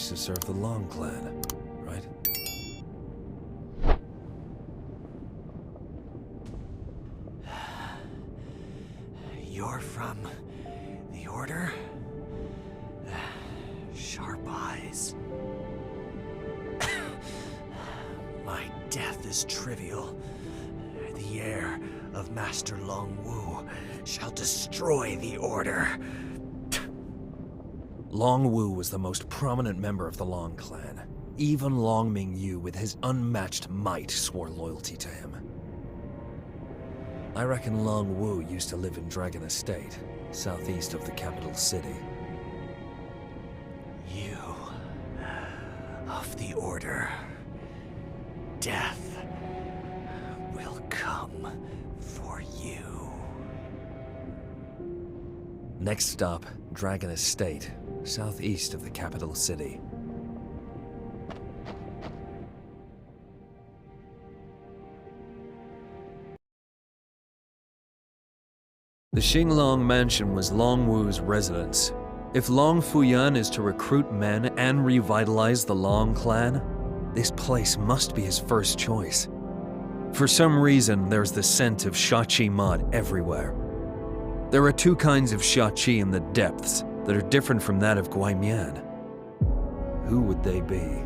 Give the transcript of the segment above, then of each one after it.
to serve the Long Clan, right? You're from the Order? Sharp eyes. My death is trivial. The heir of Master Long Wu shall destroy the Order. Long Wu was the most prominent member of the Long Clan. Even Long Mingyu, with his unmatched might, swore loyalty to him. I reckon Long Wu used to live in Dragon Estate, southeast of the capital city. You of the Order. Death will come for you. Next stop, Dragon Estate, southeast of the capital city. The Xinglong Mansion was Long Wu's residence. If Long Fuyan is to recruit men and revitalize the Long Clan, this place must be his first choice. For some reason, there's the scent of Shachi mud everywhere. There are two kinds of Shachi in the depths that are different from that of Guimian. Who would they be?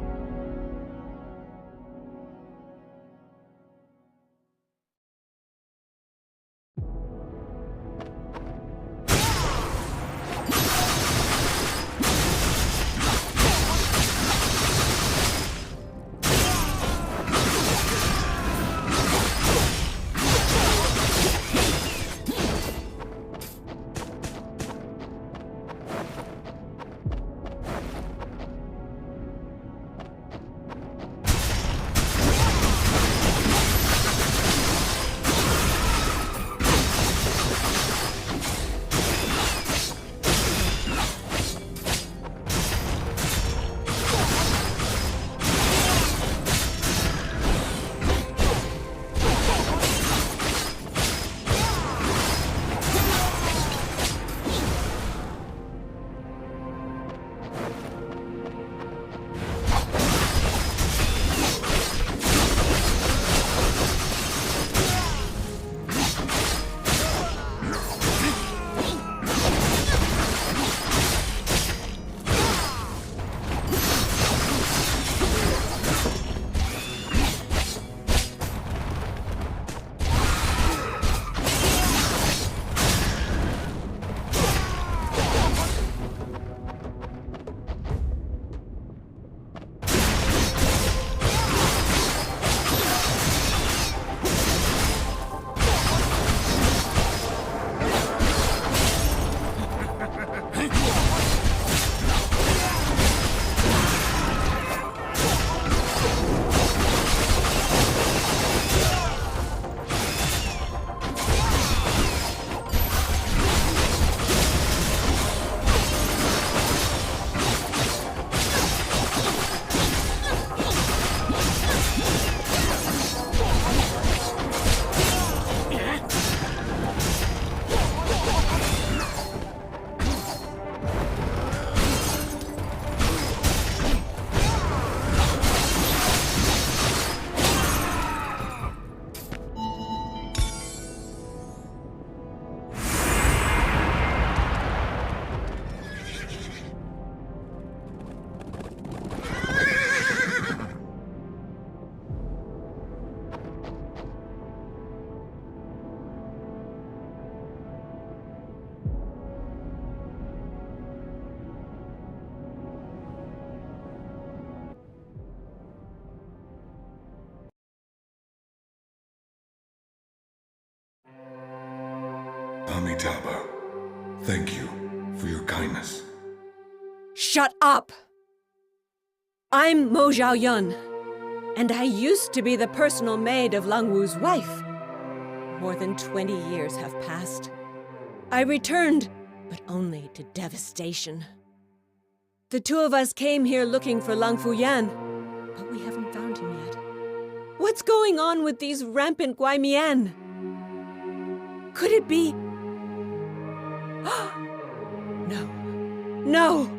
Amitabha, thank you for your kindness. Shut up! I'm Mo Zhaoyun, and I used to be the personal maid of Lang Wu's wife. More than 20 years have passed. I returned, but only to devastation. The two of us came here looking for Lang Fuyan, but we haven't found him yet. What's going on with these rampant Guimian? Could it be... No. No!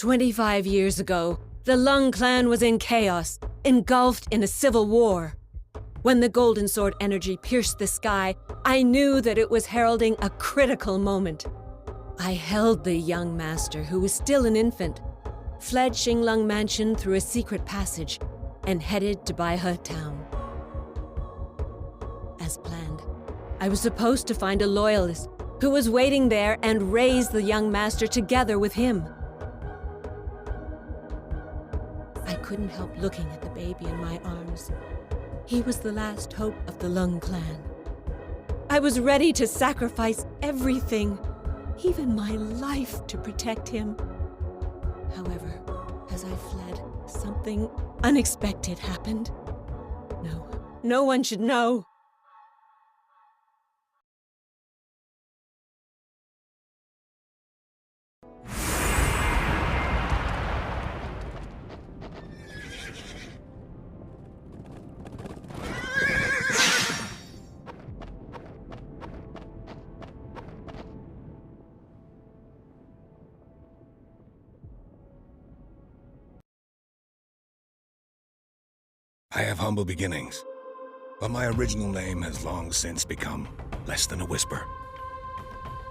25 years ago, the Lung clan was in chaos, engulfed in a civil war. When the Golden Sword energy pierced the sky, I knew that it was heralding a critical moment. I held the young master, who was still an infant, fled Xinglong Mansion through a secret passage, and headed to Baihe Town. As planned, I was supposed to find a loyalist who was waiting there and raise the young master together with him. I couldn't help looking at the baby in my arms. He was the last hope of the Lung clan. I was ready to sacrifice everything, even my life, to protect him. However, as I fled, something unexpected happened. No one should know. I have humble beginnings, but my original name has long since become less than a whisper.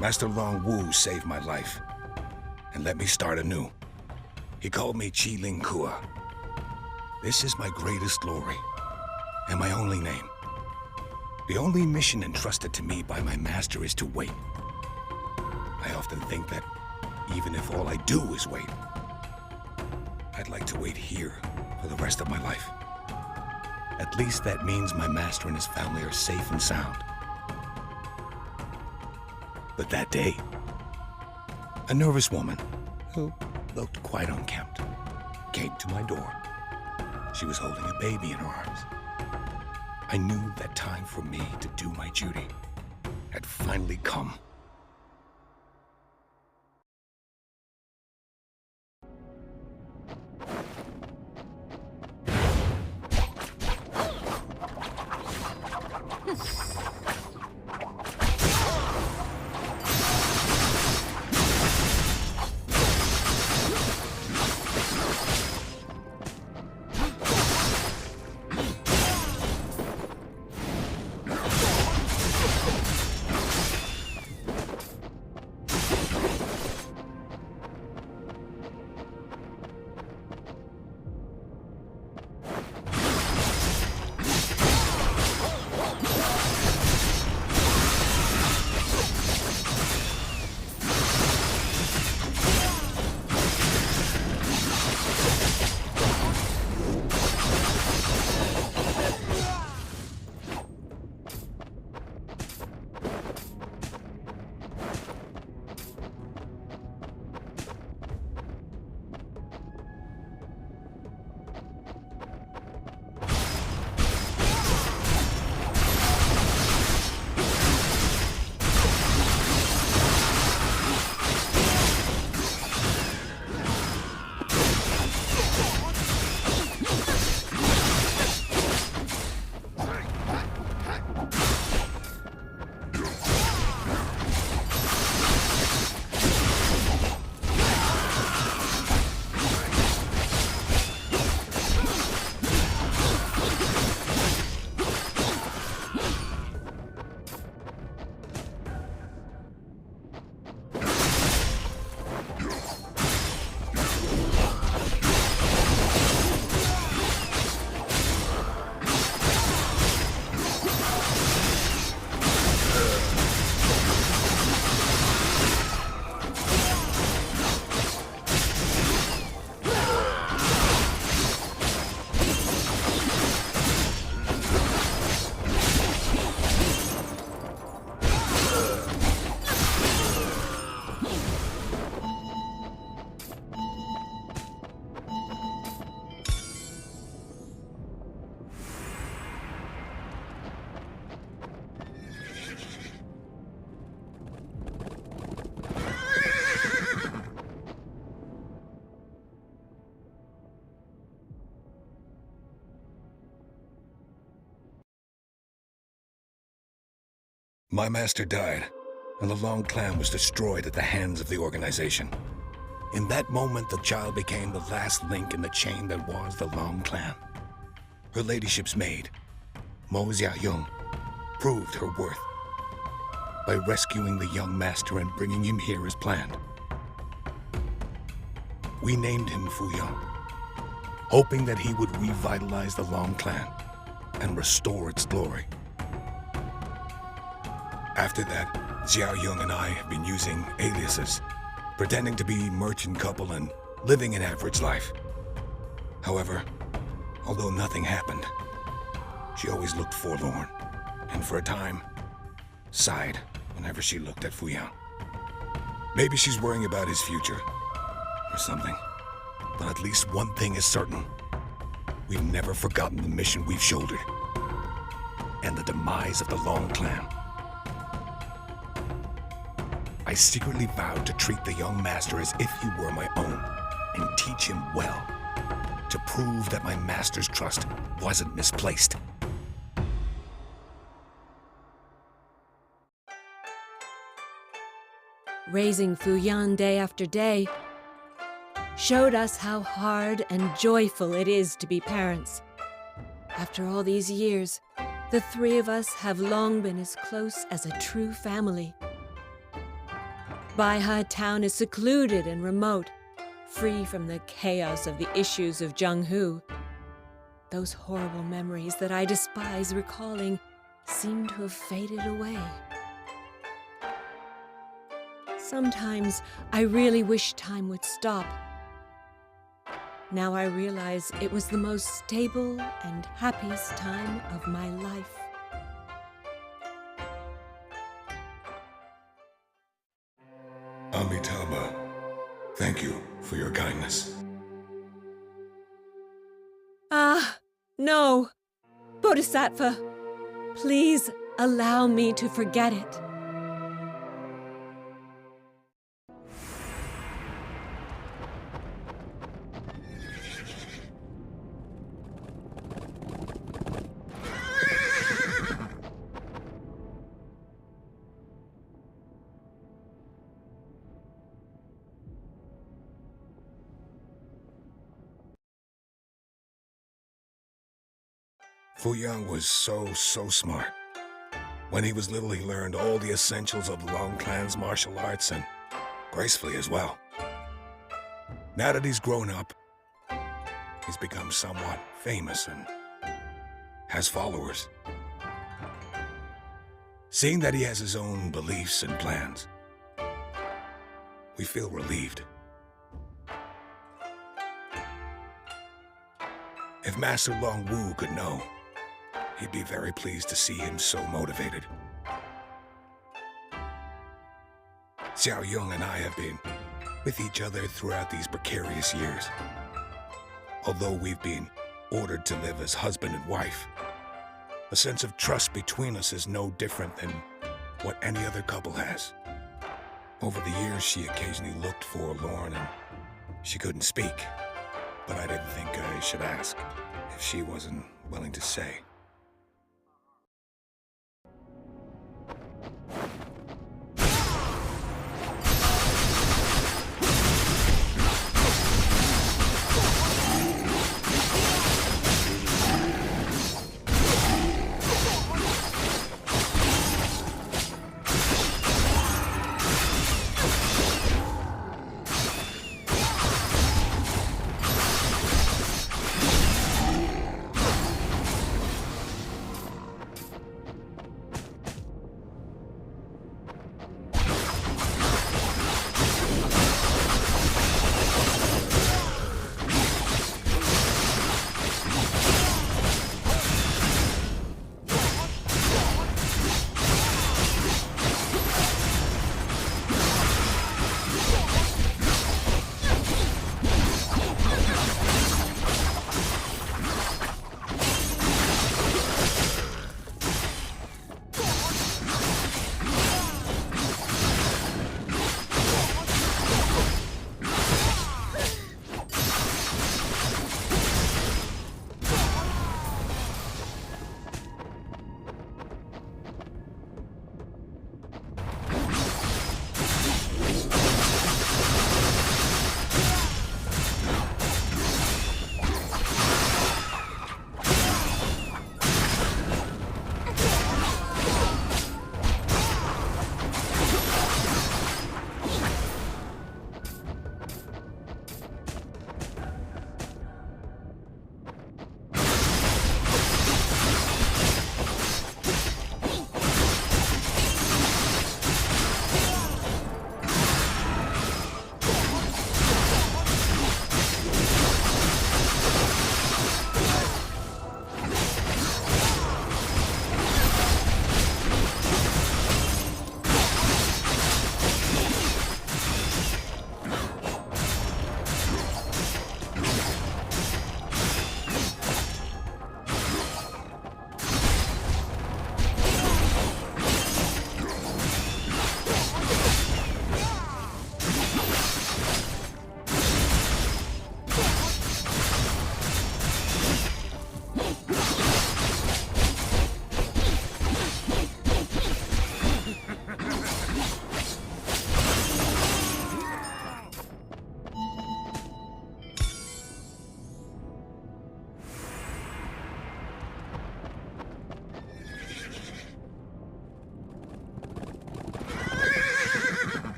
Master Long Wu saved my life and let me start anew. He called me Chi Ling Kua. This is my greatest glory and my only name. The only mission entrusted to me by my master is to wait. I often think that even if all I do is wait, I'd like to wait here for the rest of my life. At least that means my master and his family are safe and sound. But that day, a nervous woman, who looked quite unkempt, came to my door. She was holding a baby in her arms. I knew that time for me to do my duty had finally come. My master died, and the Long clan was destroyed at the hands of the organization. In that moment, the child became the last link in the chain that was the Long Clan. Her ladyship's maid, Mo Xiaoyong, proved her worth by rescuing the young master and bringing him here as planned. We named him Fuyang, hoping that he would revitalize the Long Clan and restore its glory. After that, Xiaoyong and I have been using aliases, pretending to be merchant couple and living an average life. However, although nothing happened, she always looked forlorn, and for a time, sighed whenever she looked at Fuyang. Maybe she's worrying about his future, or something. But at least one thing is certain. We've never forgotten the mission we've shouldered, and the demise of the Long Clan. I secretly vowed to treat the young master as if he were my own, and teach him well, to prove that my master's trust wasn't misplaced. Raising Fuyang day after day showed us how hard and joyful it is to be parents. After all these years, the three of us have long been as close as a true family. Baihe town is secluded and remote, free from the chaos of the issues of Zhenghu. Those horrible memories that I despise recalling seem to have faded away. Sometimes I really wish time would stop. Now I realize it was the most stable and happiest time of my life. Amitabha, thank you for your kindness. Ah, no! Bodhisattva, please allow me to forget it. Fuyang was so smart. When he was little, he learned all the essentials of the Long Clan's martial arts, and gracefully as well. Now that he's grown up, he's become somewhat famous and has followers. Seeing that he has his own beliefs and plans, we feel relieved. If Master Long Wu could know, he'd be very pleased to see him so motivated. Xiaoyong and I have been with each other throughout these precarious years. Although we've been ordered to live as husband and wife, a sense of trust between us is no different than what any other couple has. Over the years, she occasionally looked forlorn and she couldn't speak, but I didn't think I should ask if she wasn't willing to say.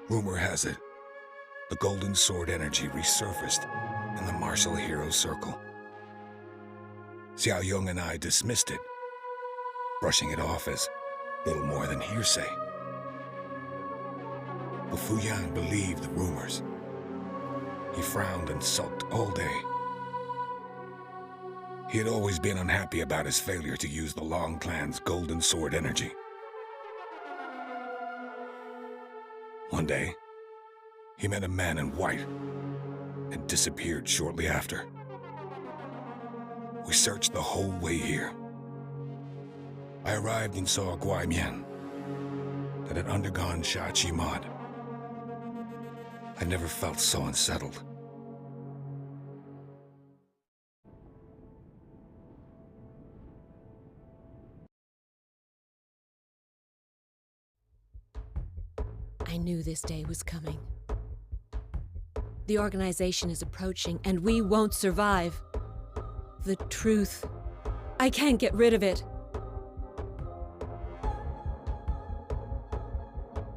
Rumor has it, the Golden Sword energy resurfaced in the martial hero circle. Xiao Yong and I dismissed it, brushing it off as little more than hearsay. But Fu Yan believed the rumors. He frowned and sulked all day. He had always been unhappy about his failure to use the Long Clan's Golden Sword energy. One day, he met a man in white and disappeared shortly after. We searched the whole way here. I arrived and saw Guai Mian that had undergone Sha Chi Mod. I never felt so unsettled. I knew this day was coming. The organization is approaching, and we won't survive. The truth. I can't get rid of it.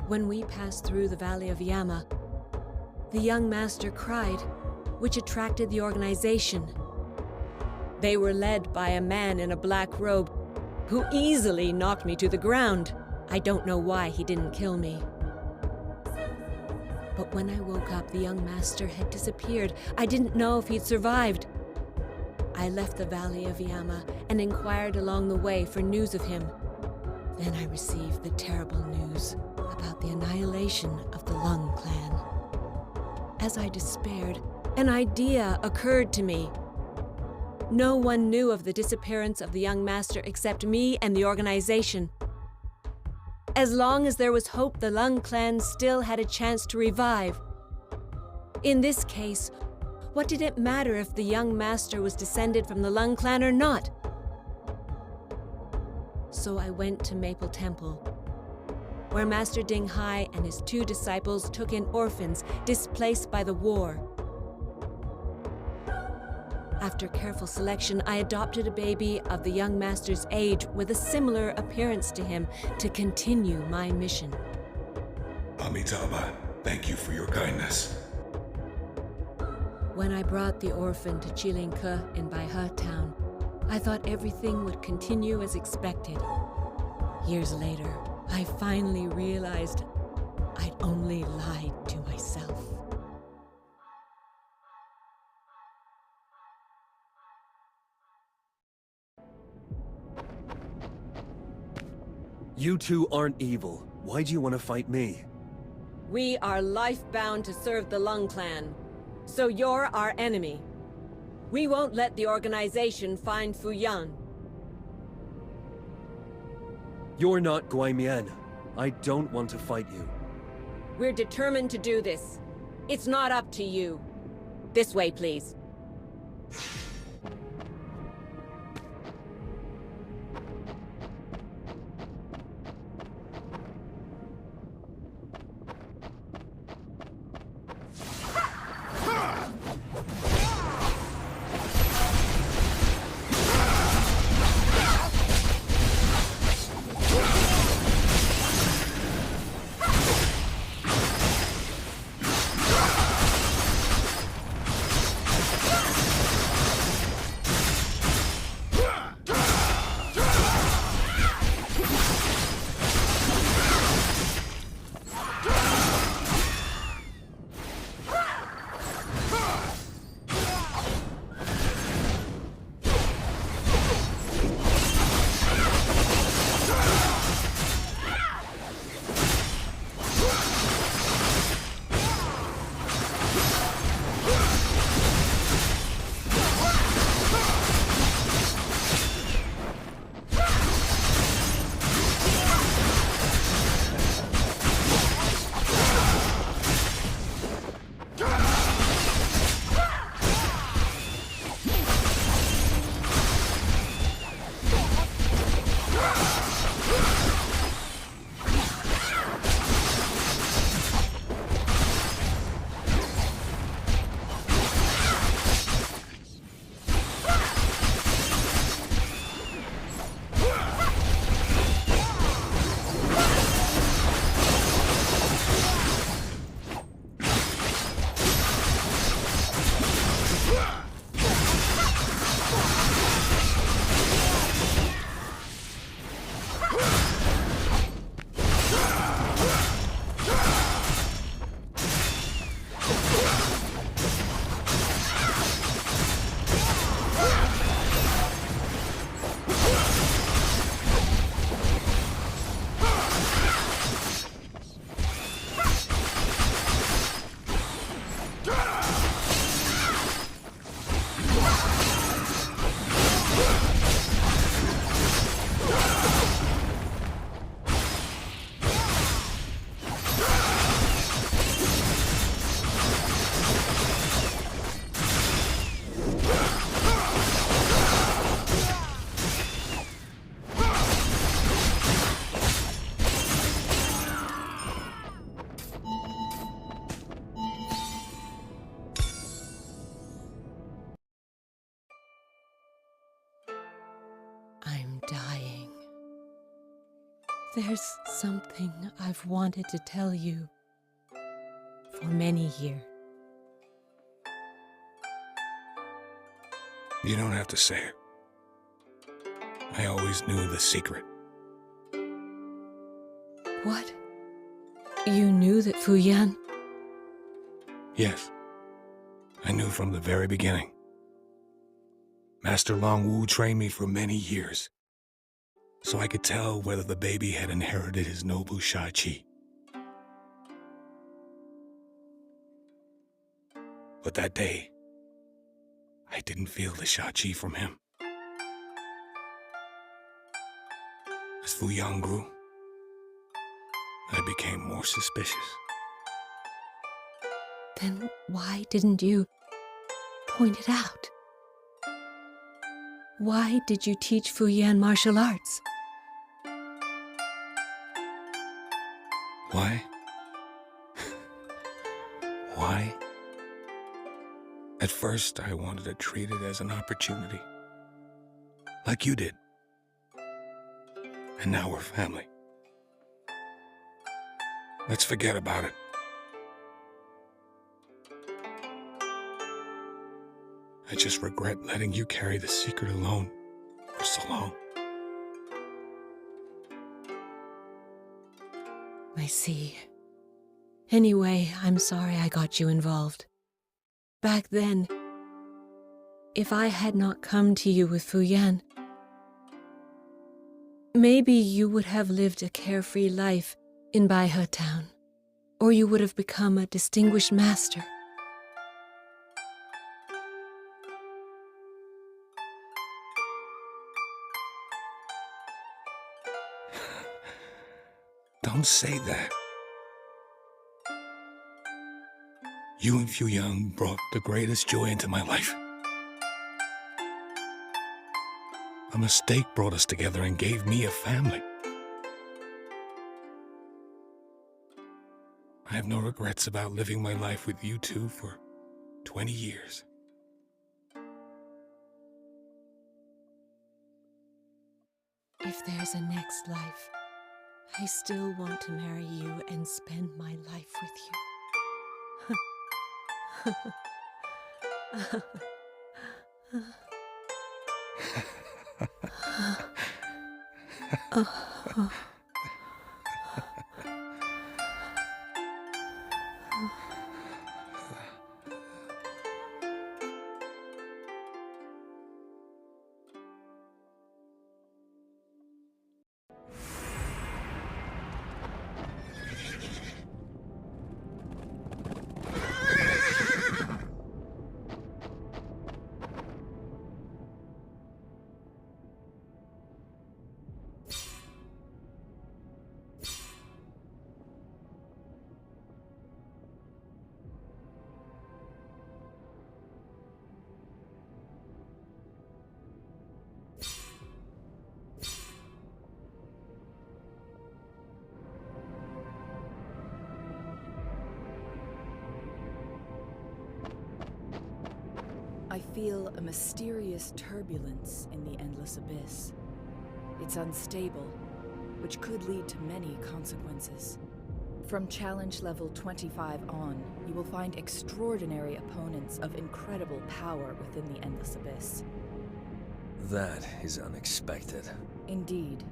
When we passed through the Valley of Yama, the young master cried, which attracted the organization. They were led by a man in a black robe who easily knocked me to the ground. I don't know why he didn't kill me. But when I woke up, the young master had disappeared. I didn't know if he'd survived. I left the Valley of Yama and inquired along the way for news of him. Then I received the terrible news about the annihilation of the Lung clan. As I despaired, an idea occurred to me. No one knew of the disappearance of the young master except me and the organization. As long as there was hope, the Lung clan still had a chance to revive. In this case, what did it matter if the young master was descended from the Lung clan or not? So I went to Maple Temple, where Master Ding Hai and his 2 disciples took in orphans displaced by the war. After careful selection, I adopted a baby of the young master's age with a similar appearance to him to continue my mission. Amitabha, thank you for your kindness. When I brought the orphan to Chilingke in Baihe town, I thought everything would continue as expected. Years later, I finally realized I'd only lied to myself. You two aren't evil. Why do you want to fight me? We are life-bound to serve the Lung clan, so you're our enemy. We won't let the organization find Fu Yan. You're not Guai Mian. I don't want to fight you. We're determined to do this. It's not up to you. This way, please. I'm dying. There's something I've wanted to tell you for many years. You don't have to say it. I always knew the secret. What? You knew that Fu Yan? Yes. I knew from the very beginning. Master Long Wu trained me for many years, so I could tell whether the baby had inherited his noble Sha Qi. But that day, I didn't feel the Sha Qi from him. As Fu Yan grew, I became more suspicious. Then why didn't you point it out? Why did you teach Fu Yan martial arts? Why? Why? At first, I wanted to treat it as an opportunity, like you did. And now we're family. Let's forget about it. I just regret letting you carry the secret alone for so long. I see. Anyway, I'm sorry I got you involved. Back then, if I had not come to you with Fu Yan, maybe you would have lived a carefree life in Baihe Town, or you would have become a distinguished master. Don't say that. You and Fu Yan brought the greatest joy into my life. A mistake brought us together and gave me a family. I have no regrets about living my life with you two for 20 years. If there's a next life, I still want to marry you and spend my life with you. I feel a mysterious turbulence in the Endless Abyss. It's unstable, which could lead to many consequences. From challenge level 25 on, you will find extraordinary opponents of incredible power within the Endless Abyss. That is unexpected. Indeed.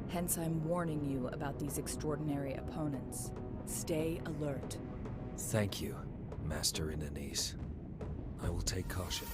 Hence I'm warning you about these extraordinary opponents. Stay alert. Thank you, Master Inanise. I will take caution.